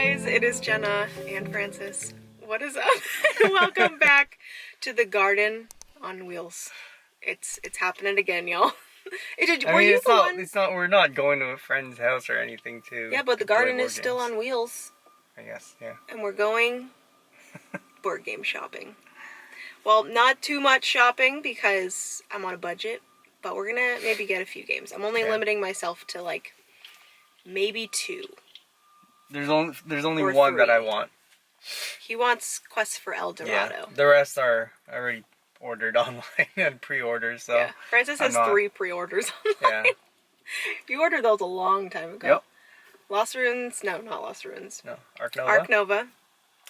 guys, it is Jenna and Francis. What is up? Welcome back to the garden on wheels. It's happening again, y'all. We're not going to a friend's house or anything to. Yeah, but the garden is still on wheels. I guess, yeah. And we're going board game shopping. Well, not too much shopping because I'm on a budget, but we're gonna maybe get a few games. I'm only limiting myself to like maybe 2. There's only or one 3. that I want. He wants Quest for El Dorado. Yeah, the rest are already ordered online and pre-ordered, so... Yeah, Francis has 3 pre-orders online. Yeah. You ordered those a long time ago. Yep. Lost Ruins, no, not Lost Ruins. No, Ark Nova. Ark Nova.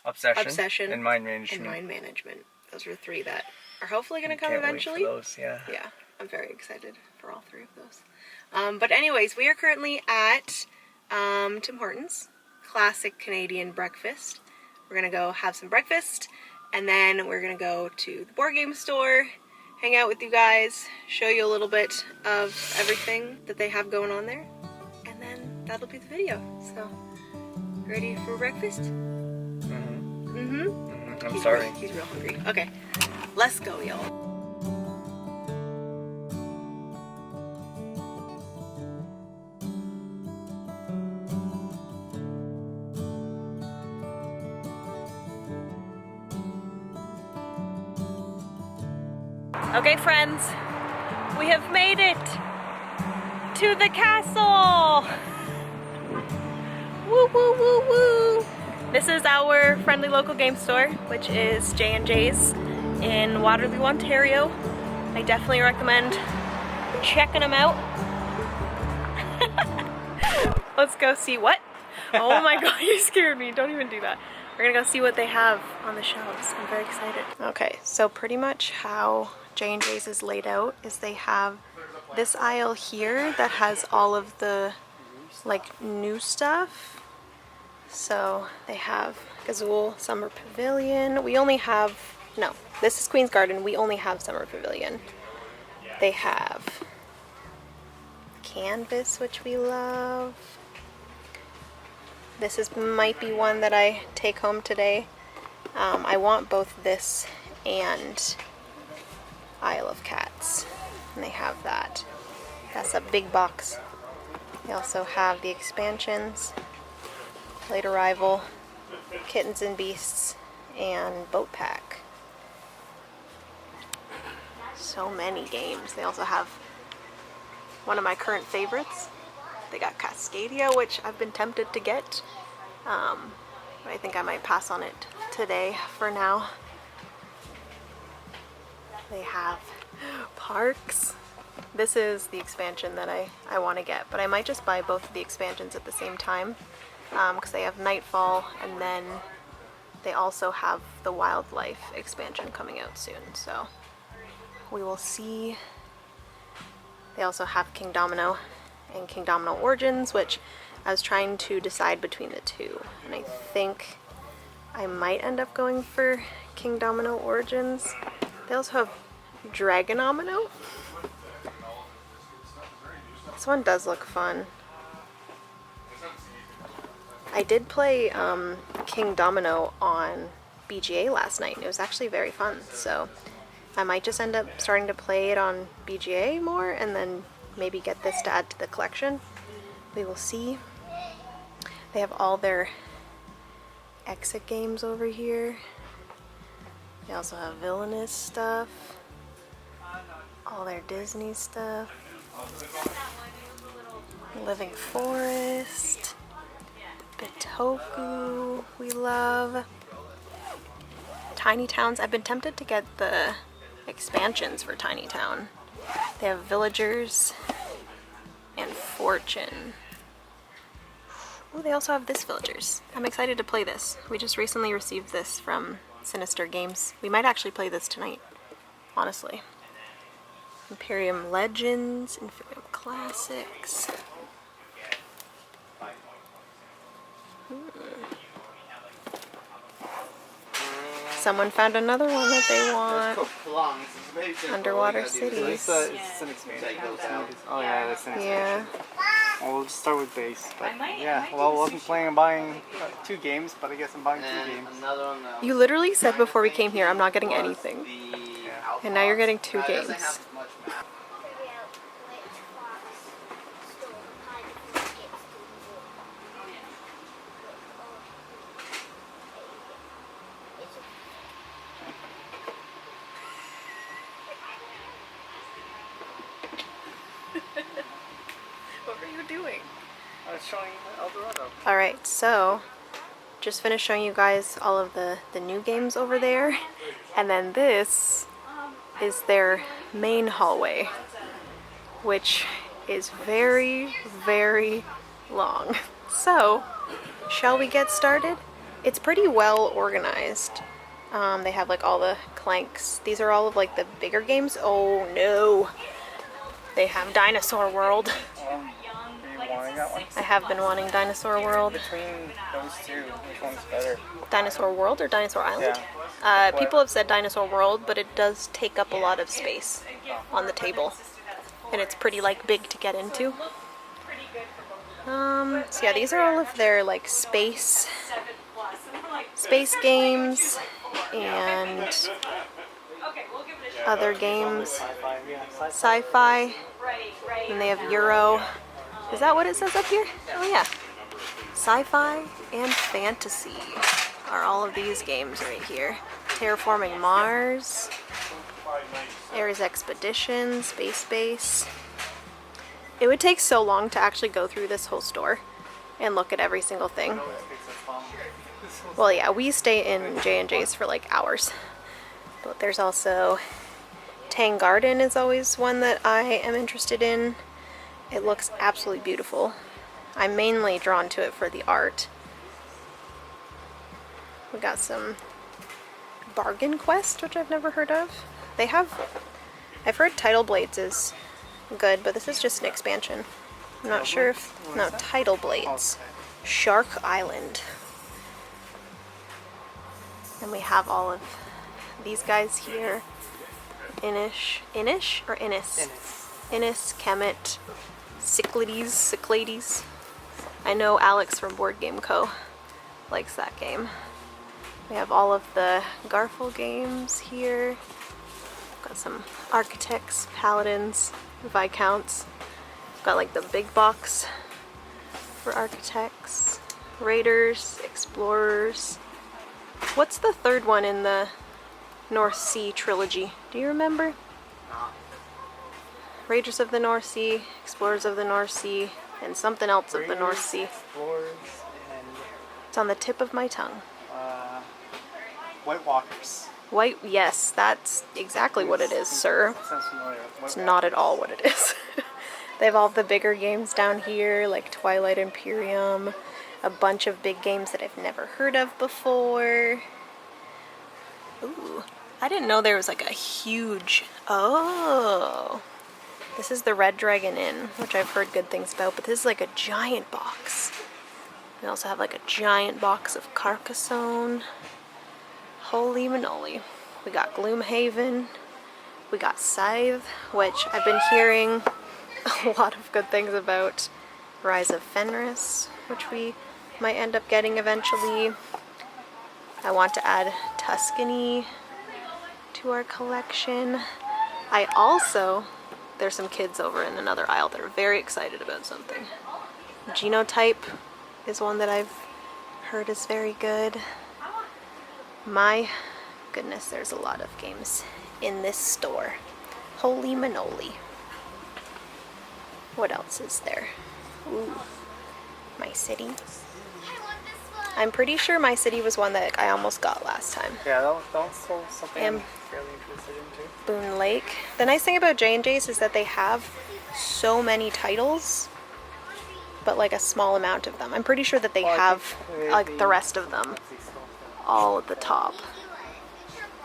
Obsession. And Mind Management. Those are 3 that are hopefully going to come Can't eventually. Wait for those, yeah. Yeah, I'm very excited for all 3 of those. But anyways, we are currently at Tim Hortons. Classic Canadian breakfast. We're going to go have some breakfast, and then we're going to go to the board game store, hang out with you guys, show you a little bit of everything that they have going on there, and then that'll be the video. So, ready for breakfast? I'm sorry. He's real hungry. Okay, let's go, y'all. Okay, friends, we have made it to the castle. Woo, woo, woo, woo. This is our friendly local game store, which is j&js in Waterloo, Ontario. I definitely recommend checking them out. Let's go see what? Oh my god, you scared me. Don't even do that. We're gonna go see what they have on the shelves. I'm very excited. Okay, so pretty much how j&js is laid out is they have this aisle here that has all of the like new stuff. So they have Gazoo, Summer Pavilion. We only have, no, this is Queen's Garden. We only have Summer Pavilion. They have Canvas, which we love. This might be one that I take home today. I want both this and Isle of Cats. And they have that. That's a big box. They also have the expansions. Late Arrival, Kittens and Beasts, and Boat Pack. So many games. They also have one of my current favorites. They got Cascadia, which I've been tempted to get, but I think I might pass on it today for now. They have Parks. This is the expansion that I want to get, but I might just buy both of the expansions at the same time. Because they have Nightfall, and then they also have the Wildlife expansion coming out soon, so we will see. They also have King Domino and King Domino Origins, which I was trying to decide between the 2, and I think I might end up going for King Domino Origins. They also have Dragonomino. This one does look fun. I did play King Domino on BGA last night, and it was actually very fun, so I might just end up starting to play it on BGA more, and then maybe get this to add to the collection. We will see. They have all their exit games over here. They also have Villainous stuff, all their Disney stuff, Living Forest, Bitoku, we love. Tiny Towns. I've been tempted to get the expansions for Tiny Town. They have Villagers and Fortune. Oh, they also have this Villagers. I'm excited to play this. We just recently received this from Sinister Games. We might actually play this tonight, honestly. Imperium Legends, Imperium Classics. Someone found another one that they want. Underwater cities. It's an expansion. Oh yeah, that's an expansion. Yeah. Well, we'll just start with base. But yeah, well, I wasn't planning on buying 2 games, but I guess I'm buying 2 games. You literally said before we came here, I'm not getting anything. Yeah. And now you're getting 2 games. What were you doing? I was showing Eldorado. Alright, so just finished showing you guys all of the new games over there. And then this is their main hallway, which is very, very long. So, shall we get started? It's pretty well organized. They have like all the clanks. These are all of like the bigger games. Oh no! They have Dinosaur World. Are you wanting that one? I have been wanting Dinosaur World. Between those 2, which one's better? Dinosaur World or Dinosaur Island? Yeah. People have said Dinosaur World, but it does take up a lot of space on the table. And it's pretty like big to get into. So yeah, these are all of their like space games and other games. Sci-fi. And they have Euro. Is that what it says up here? Oh yeah. Sci-fi and fantasy are all of these games right here. Terraforming Mars, Ares Expedition, Space Base. It would take so long to actually go through this whole store and look at every single thing. Well, yeah, we stay in j&js for like hours. But there's also Tang Garden is always one that I am interested in. It looks absolutely beautiful. I'm mainly drawn to it for the art. We got some Bargain Quest, which I've never heard of. I've heard Tidal Blades is good, but this is just an expansion. I'm not sure if, no, Tidal Blades. Shark Island. And we have all of these guys here. Inish or Innis? Innis, Kemet, Cyclades. I know Alex from Board Game Co. likes that game. We have all of the Garfel games here. Got some Architects, Paladins, Viscounts. Got like the big box for Architects, Raiders, Explorers. What's the third one in the North Sea trilogy? Do you remember? Raiders of the North Sea, Explorers of the North Sea, and something else of the North Sea. Explorers and It's on the tip of my tongue. White Walkers. Yes, that's exactly what it is, sir. Sounds familiar. It's not at all what it is. They have all the bigger games down here, like Twilight Imperium, a bunch of big games that I've never heard of before. Ooh, I didn't know there was like a huge... Oh, this is the Red Dragon Inn, which I've heard good things about, but this is like a giant box. We also have like a giant box of Carcassonne. Holy manoli. We got Gloomhaven. We got Scythe, which I've been hearing a lot of good things about. Rise of Fenris, which we might end up getting eventually. I want to add Tuscany to our collection. There's some kids over in another aisle that are very excited about something. Genotype is one that I've heard is very good. My goodness, there's a lot of games in this store. Holy manoli. What else is there? Ooh, My City. I'm pretty sure My City was one that I almost got last time. Yeah, that was something And I'm fairly interested in too. Boone Lake. The nice thing about j&js is that they have so many titles, but like a small amount of them. I'm pretty sure that they have like the rest of them all at the top.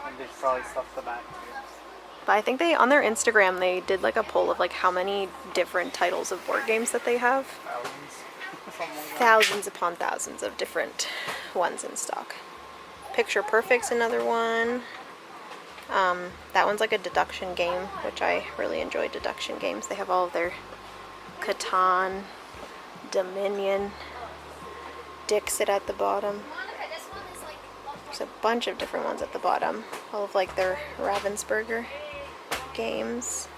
And they probably stuff the back too. But I think on their Instagram they did like a poll of like how many different titles of board games that they have. Thousands. Thousands upon thousands of different ones in stock. Picture Perfect's another one. That one's like a deduction game, which I really enjoy deduction games. They have all of their Catan, Dominion, Dixit at the bottom. There's a bunch of different ones at the bottom. All of like their Ravensburger games.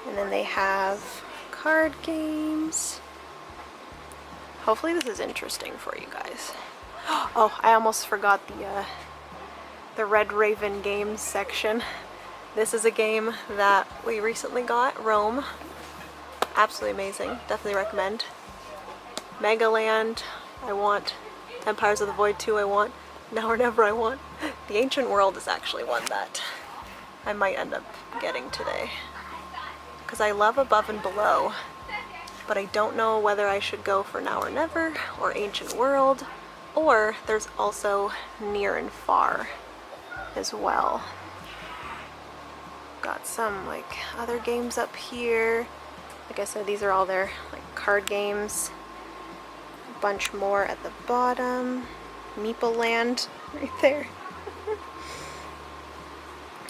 And then they have card games. Hopefully this is interesting for you guys. Oh, I almost forgot the Red Raven games section. This is a game that we recently got, Rome. Absolutely amazing. Definitely recommend. Megaland, I want. Empires of the Void 2, I want. Now or Never, I want. The Ancient World is actually one that I might end up getting today. Because I love Above and Below, but I don't know whether I should go for Now or Never or Ancient World, or there's also Near and Far as well. Got some like other games up here. Like I said, these are all their like card games. A bunch more at the bottom. Meeple Land right there.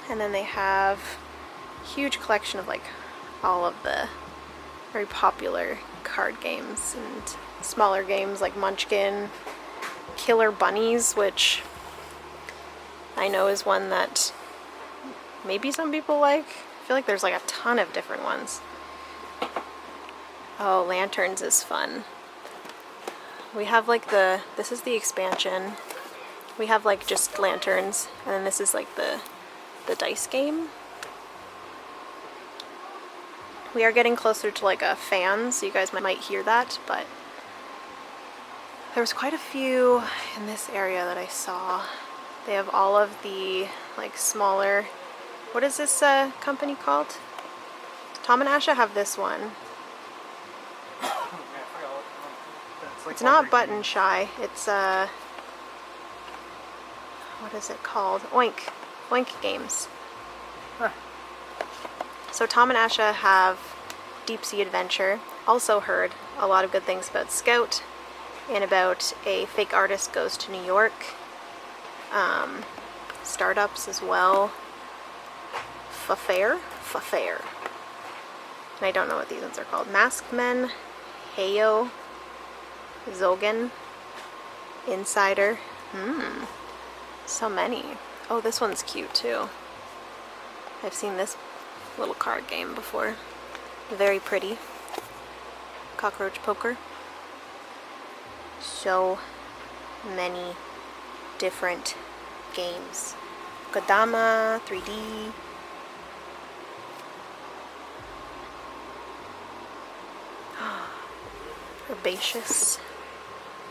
And then they have a huge collection of like all of the very popular card games and smaller games like Munchkin, Killer Bunnies, which I know is one that maybe some people like. I feel like there's like a ton of different ones. Oh, Lanterns is fun. We have like this is the expansion. We have like just Lanterns, and then this is like the dice game. We are getting closer to like a fan, so you guys might hear that, but there was quite a few in this area that I saw. They have all of the like smaller, what is this company called? Tom and Asha have this one. It's not Button Shy, it's what is it called? Oink. Oink Games. Huh. So Tom and Asha have Deep Sea Adventure. Also heard a lot of good things about Scout and about a fake artist goes to New York. Startups as well. Fair. And I don't know what these ones are called. Masked Men, Heyo, Zogan, Insider. So many. Oh, this one's cute too. I've seen this little card game before. Very pretty. Cockroach Poker. So many different games. Kodama, 3D. Herbaceous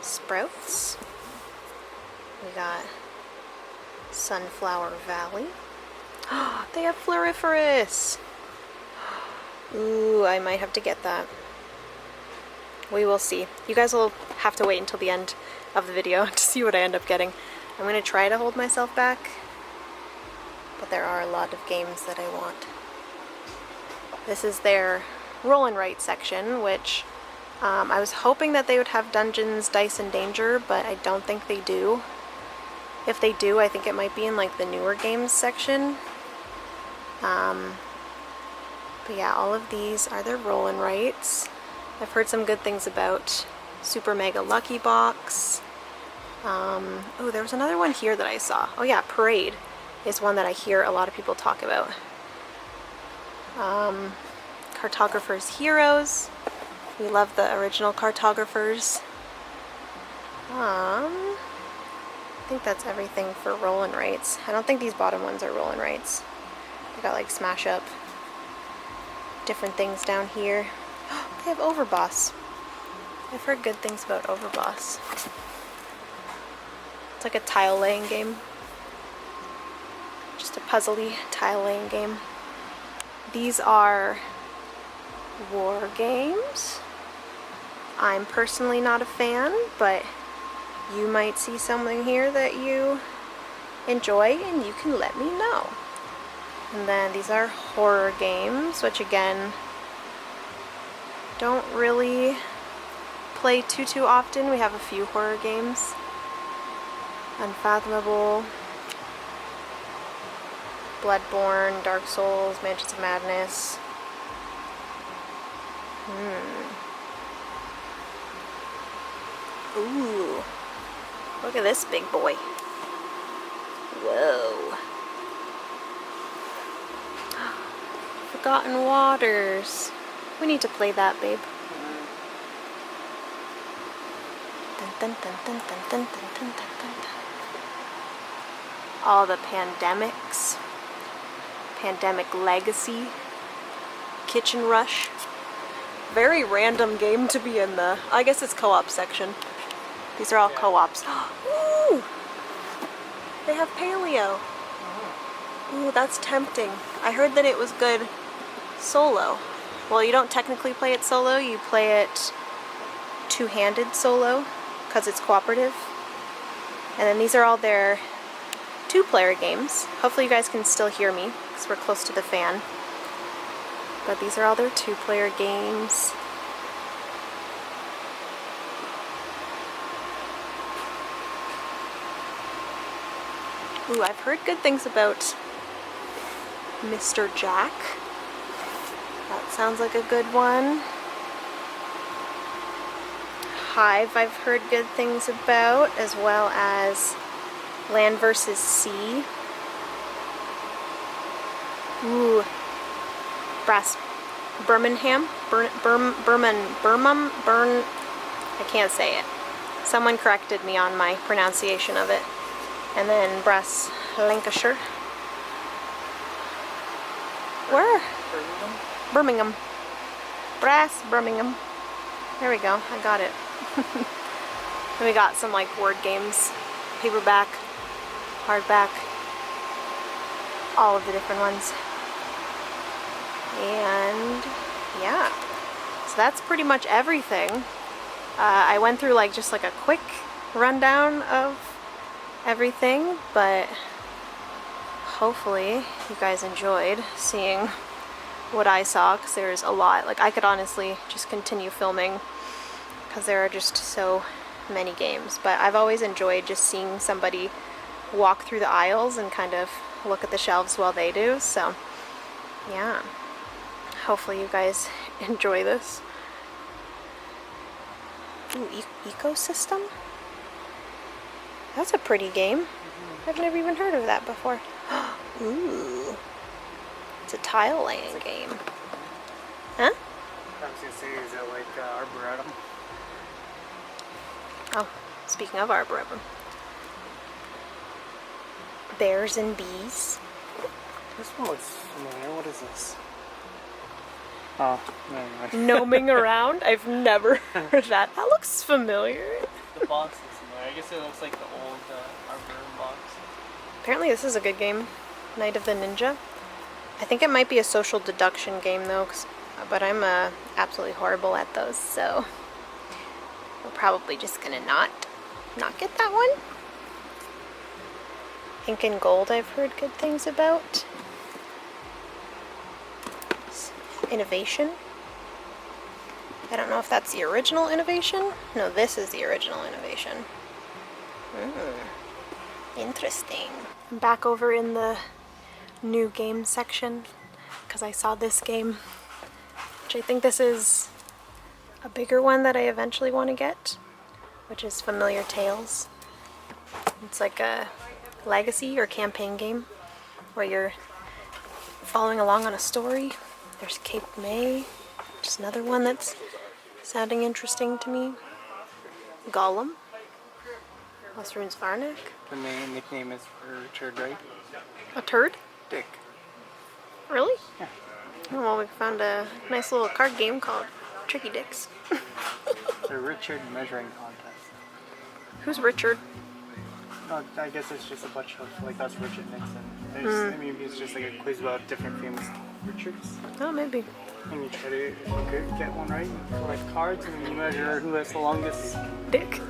Sprouts. We got Sunflower Valley. They have Floriferous! Ooh, I might have to get that. We will see. You guys will have to wait until the end of the video to see what I end up getting. I'm going to try to hold myself back, but there are a lot of games that I want. This is their roll and write section, which I was hoping that they would have Dungeons, Dice, and Danger, but I don't think they do. If they do, I think it might be in like the newer games section. But yeah, all of these are their roll and writes. I've heard some good things about Super Mega Lucky Box. Oh, there was another one here that I saw. Oh yeah, Parade is one that I hear a lot of people talk about. Cartographer's Heroes. We love the original Cartographers. I think that's everything for roll and writes. I don't think these bottom ones are roll and writes. They got like Smash Up, different things down here. They have Overboss. I've heard good things about Overboss. It's like a tile laying game. Just a puzzly tile laying game. These are war games. I'm personally not a fan, but you might see something here that you enjoy and you can let me know. And then these are horror games, which again, don't really play too often. We have a few horror games. Unfathomable, Bloodborne, Dark Souls, Mansions of Madness. Ooh, look at this big boy. Whoa. Forgotten Waters. We need to play that, babe. Dun, dun, dun, dun, dun, dun, dun, dun, dun, dun. All the Pandemics. Pandemic Legacy. Kitchen Rush. Very random game to be in the, I guess it's co-op section. These are all co-ops. Ooh! They have Paleo. Ooh, that's tempting. I heard that it was good solo. Well, you don't technically play it solo, you play it two-handed solo, because it's cooperative. And then these are all their two-player games. Hopefully you guys can still hear me, because we're close to the fan. But these are all their two-player games. Ooh, I've heard good things about Mr. Jack. That sounds like a good one. Hive I've heard good things about, as well as Land vs. Sea. Ooh. Birmingham? I can't say it. Someone corrected me on my pronunciation of it. And then Brass, Lancashire. Where? Birmingham. Brass, Birmingham. There we go, I got it. And we got some like word games. Paperback, hardback, all of the different ones. And yeah, so that's pretty much everything. I went through like just like a quick rundown of everything, but hopefully you guys enjoyed seeing what I saw, because there's a lot. Like I could honestly just continue filming because there are just so many games, but I've always enjoyed just seeing somebody walk through the aisles and kind of look at the shelves while they do. So yeah, hopefully you guys enjoy this. Ooh, Ecosystem? That's a pretty game. I've never even heard of that before. Ooh. It's a tile laying game. Huh? I was gonna say, is it like Arboretum? Oh, speaking of Arboretum. Bears and Bees. This one looks familiar. What is this? Oh, never mind. Gnoming around? I've never heard that. That looks familiar. The box is familiar. I guess it looks like the old Arboretum box. Apparently this is a good game. Night of the Ninja. I think it might be a social deduction game though, but I'm absolutely horrible at those, so we're probably just gonna not get that one. Ink and Gold I've heard good things about. Innovation. I don't know if that's the original Innovation. No, this is the original Innovation. Interesting. I'm back over in the new game section because I saw this game, which I think this is a bigger one that I eventually want to get, which is Familiar Tales. It's like a legacy or campaign game where you're following along on a story. There's Cape May, just another one that's sounding interesting to me. Gollum. Osrune's Varnak. The main nickname is for Richard, right? A turd? Dick. Really? Yeah. Oh, well, we found a nice little card game called Tricky Dicks. The Richard measuring contest. Who's Richard? No, I guess it's just a bunch of, like, that's Richard Nixon. I mean, it's just like a quiz about different famous Richards. Oh, maybe. And you try to get one right, you collect cards, and then you measure who has the longest Dick.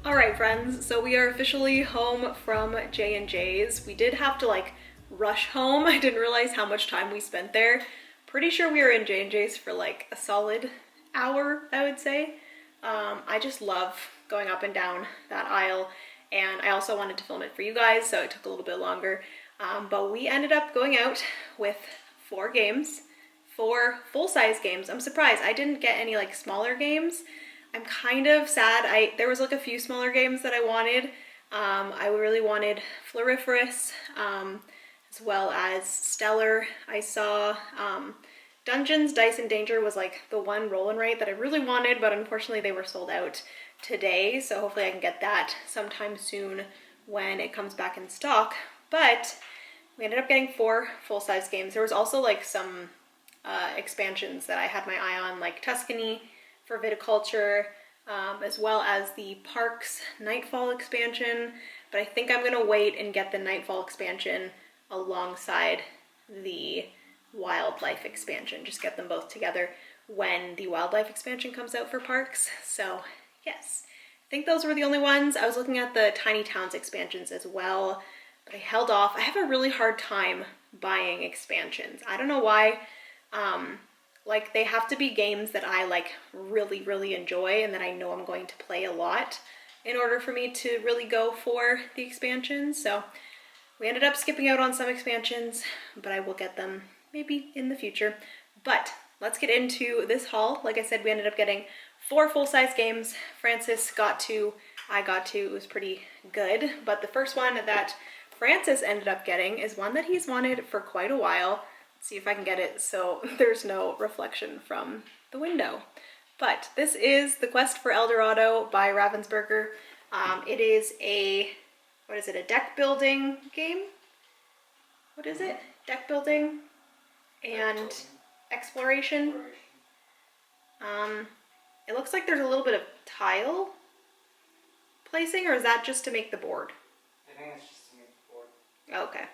All right, friends, so we are officially home from j&js. We did have to like rush home. I didn't realize how much time we spent there. Pretty sure we were in j&js for like a solid hour, I would say. I just love going up and down that aisle, and I also wanted to film it for you guys, so it took a little bit longer. But we ended up going out with 4 games, 4 full-size games. I'm surprised I didn't get any like smaller games. I'm kind of sad. There was like a few smaller games that I wanted. I really wanted Floriferous, as well as Stellar. I saw Dungeons, Dice, and Danger was like the one roll and write that I really wanted, but unfortunately they were sold out today, so hopefully I can get that sometime soon when it comes back in stock. But we ended up getting 4 full-size games. There was also like some expansions that I had my eye on, like Tuscany for viticulture, as well as the Parks Nightfall expansion, but I think I'm gonna wait and get the Nightfall expansion alongside the Wildlife expansion. Just get them both together when the Wildlife expansion comes out for Parks. So yes, I think those were the only ones. I was looking at the Tiny Towns expansions as well, but I held off. I have a really hard time buying expansions. I don't know why. Like, they have to be games that I like really, really enjoy and that I know I'm going to play a lot in order for me to really go for the expansions. So we ended up skipping out on some expansions, but I will get them maybe in the future. But let's get into this haul. Like I said, we ended up getting 4 full-size games. Francis got 2, I got 2. It was pretty good. But the first one that Francis ended up getting is one that he's wanted for quite a while. Let's see if I can get it so there's no reflection from the window. But this is The Quest for El Dorado by Ravensburger. It is a, what is it, a deck building game? What is it? Deck building and exploration. It looks like there's a little bit of tile placing, or is that just to make the board? I think it's just to make the board. Okay.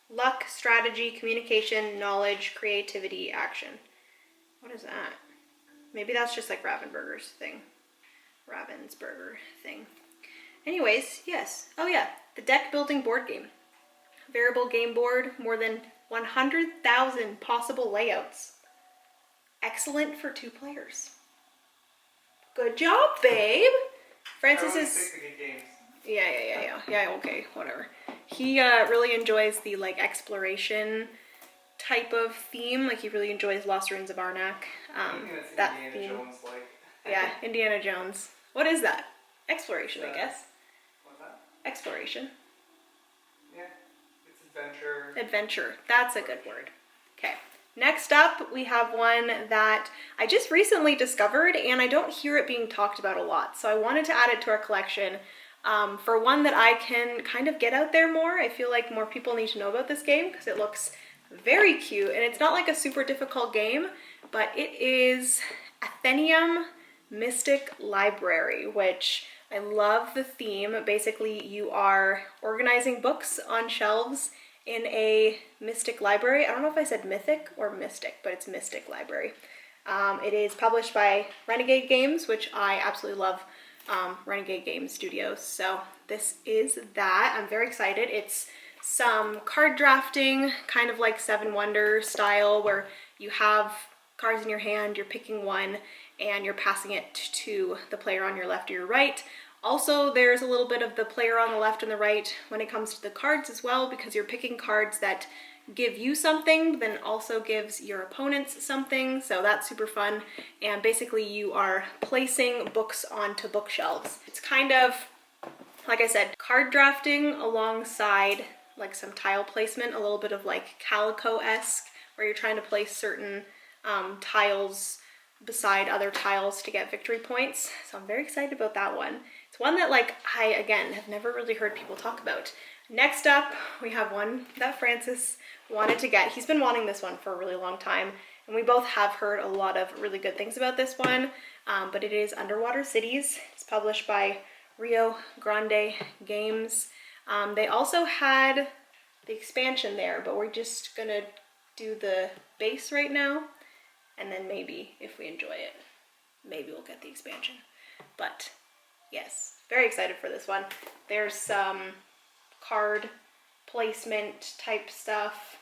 Luck, strategy, communication, knowledge, creativity, action. What is that? Maybe that's just like Ravensburger's thing. Ravensburger thing. Anyways, yes. Oh yeah, the deck building board game. Variable game board, more than 100,000 possible layouts. Excellent for 2 players. Good job, babe. Francis is... Yeah, okay, whatever. He really enjoys the like exploration type of theme. Like, he really enjoys Lost Ruins of Arnak. That Indiana theme. Jones, like. Yeah, Indiana Jones. What is that? Exploration, I guess. What's that? Exploration. Yeah, it's adventure. Adventure. That's a good word. Okay. Next up, we have one that I just recently discovered, and I don't hear it being talked about a lot. So I wanted to add it to our collection. For one that I can kind of get out there more. I feel like more people need to know about this game because it looks very cute, and it's not like a super difficult game, but it is Athenium Mystic Library, which I love the theme. Basically, you are organizing books on shelves in a mystic library. I don't know if I said mythic or mystic, but it's Mystic Library. It is published by Renegade Games, which I absolutely love. Renegade Games Studios. So this is that. I'm very excited. It's some card drafting, kind of like Seven Wonders style, where you have cards in your hand, you're picking one, and you're passing it to the player on your left or your right. Also, there's a little bit of the player on the left and the right when it comes to the cards as well, because you're picking cards that give you something, then also gives your opponents something, so that's super fun. And basically you are placing books onto bookshelves. It's kind of, like I said, card drafting alongside like some tile placement, a little bit of like Calico-esque, where you're trying to place certain tiles beside other tiles to get victory points. So I'm very excited about that one. It's one that like I, again, have never really heard people talk about. Next up, we have one that Francis wanted to get. He's been wanting this one for a really long time, and we both have heard a lot of really good things about this one, but it is Underwater Cities. It's published by Rio Grande Games. They also had the expansion there, but we're just gonna do the base right now, and then maybe if we enjoy it, maybe we'll get the expansion. But yes, very excited for this one. There's some card placement type stuff.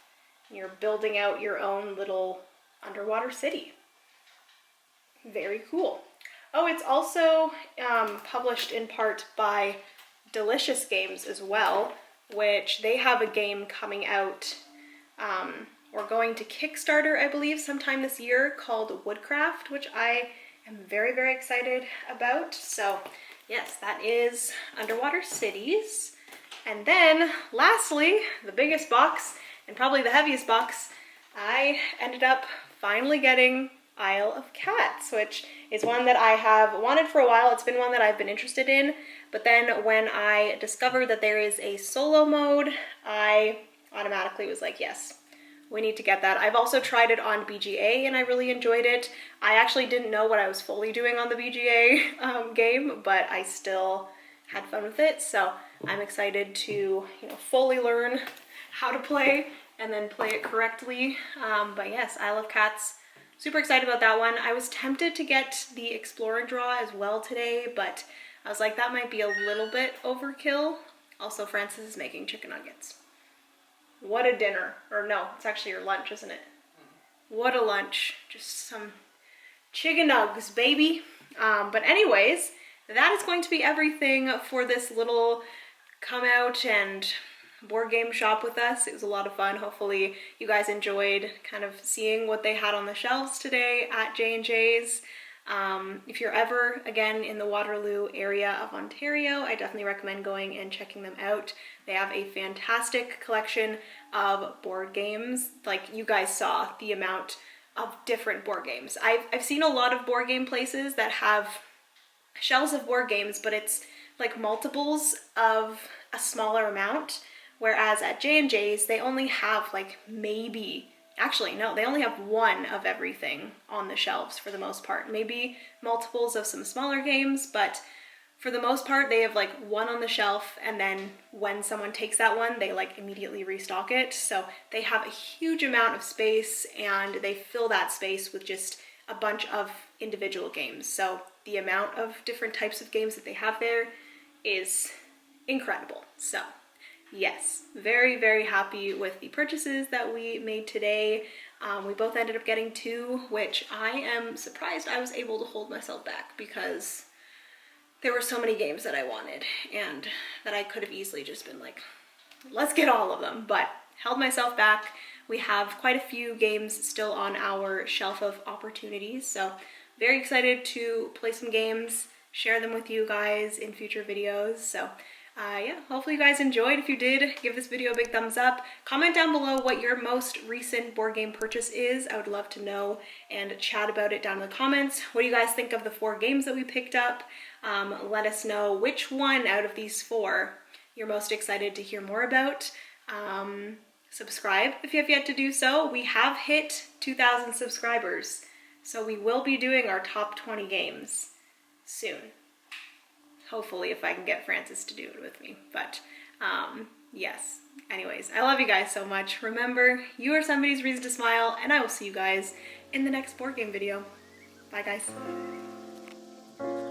You're building out your own little underwater city. Very cool. Oh, it's also published in part by Delicious Games as well, which they have a game coming out or going to Kickstarter, I believe, sometime this year called Woodcraft, which I am very, very excited about. So yes, that is Underwater Cities. And then lastly, the biggest box and probably the heaviest box, I ended up finally getting Isle of Cats, which is one that I have wanted for a while. It's been one that I've been interested in, but then when I discovered that there is a solo mode, I automatically was like, yes, we need to get that. I've also tried it on BGA and I really enjoyed it. I actually didn't know what I was fully doing on the BGA game, but I still had fun with it. So I'm excited to, fully learn how to play and then play it correctly. But yes, Isle of Cats, super excited about that one. I was tempted to get the Explorer Draw as well today, but I was like, that might be a little bit overkill. Also, Francis is making chicken nuggets. What a dinner. Or no, it's actually your lunch, isn't it? What a lunch. Just some chicken nugs, baby. But anyways, that is going to be everything for this little come out and board game shop with us. It was a lot of fun. Hopefully you guys enjoyed kind of seeing what they had on the shelves today at j&js. If you're ever again in the Waterloo area of Ontario, I definitely recommend going and checking them out. They have a fantastic collection of board games. Like you guys saw the amount of different board games. I've seen a lot of board game places that have shelves of board games, but it's like multiples of a smaller amount. Whereas at j&js, they only have like maybe, actually no, they only have one of everything on the shelves for the most part. Maybe multiples of some smaller games, but for the most part, they have like one on the shelf, and then when someone takes that one, they like immediately restock it. So they have a huge amount of space, and they fill that space with just a bunch of individual games. So the amount of different types of games that they have there is incredible. So yes, very, very happy with the purchases that we made today. We both ended up getting 2, which I am surprised I was able to hold myself back because there were so many games that I wanted and that I could have easily just been like, let's get all of them, but held myself back. We have quite a few games still on our shelf of opportunities, so very excited to play some games, share them with you guys in future videos. So yeah, hopefully you guys enjoyed. If you did, give this video a big thumbs up. Comment down below what your most recent board game purchase is. I would love to know and chat about it down in the comments. What do you guys think of the 4 games that we picked up? Let us know which one out of these 4 you're most excited to hear more about. Subscribe if you have yet to do so. We have hit 2,000 subscribers, so we will be doing our top 20 games soon. Hopefully, if I can get Francis to do it with me. But yes, anyways, I love you guys so much. Remember, you are somebody's reason to smile, and I will see you guys in the next board game video. Bye, guys.